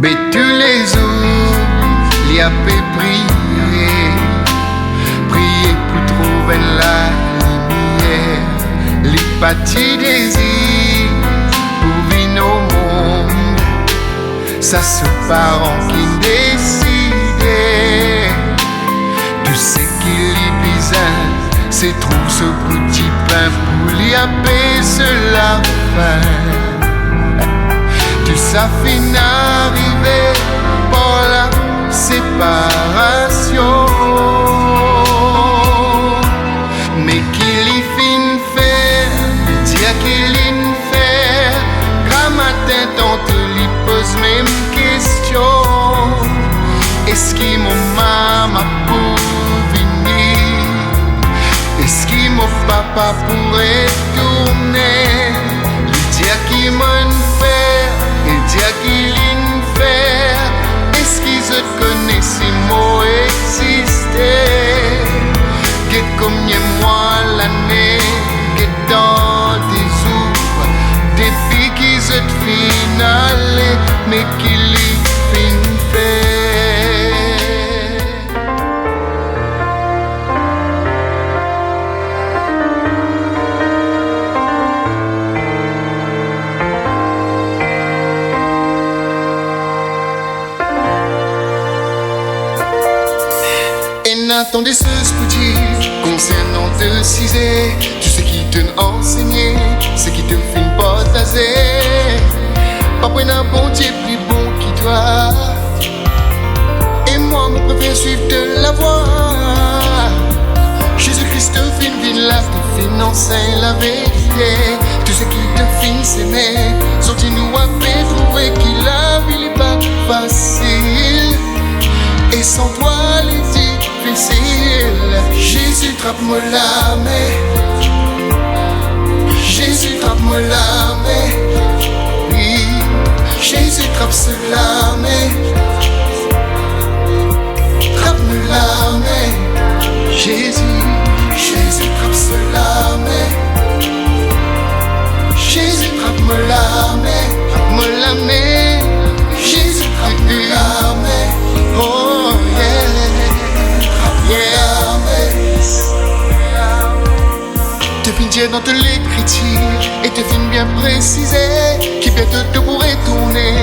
Mais tous les jours, il y a prier, prier pour trouver la lumière, les petits désirs pour vivre au monde. Ça c'est parents qui décident. Tout ce qu'il y besoin, c'est trouver ce petit pain pour lui apaiser la faim. Tout ça finit arriver par la séparation. Mais qu'il y finit faire, dire qu'il y faire, grand matin tante lui pose même question. Est-ce qu'il mon maman pour venir? Est-ce qu'il mon papa pourrait tourner? Il dit qu'il m'en fait, il dit qu'il y fait. Est-ce qu'ils se connaissent si mots existaient? Que combien mois l'année, que dans des jours, depuis qu'ils se finale, mais qu'il y fin fait. Attendez ce dire concernant de ciser, tout ce qui te enseigné, ce qui te fait pas taser. Pas pour un bon Dieu plus bon qui toi. Et moi, je préfère suivre de la voie. Jésus-Christ te fin là, te fin enseigne la vérité. Tout ce qui te fin s'aimer, sortis-nous à paix, trouver qu'il la vie n'est pas facile. Et sans toi, les difficile. Jésus trappe-moi la main. Jésus trappe-moi la main. Oui, Jésus trappe la main. Trappe-moi la main. Jésus, Jésus trappe la main. Jésus trappe-moi la main. Trappe-moi la main. Jésus trappe-moi la main. Oh yeah. Te fin dire dans toutes les critiques et te fin bien préciser qui bientôt te pourrait tourner,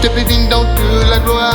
te pédine dans toute la gloire.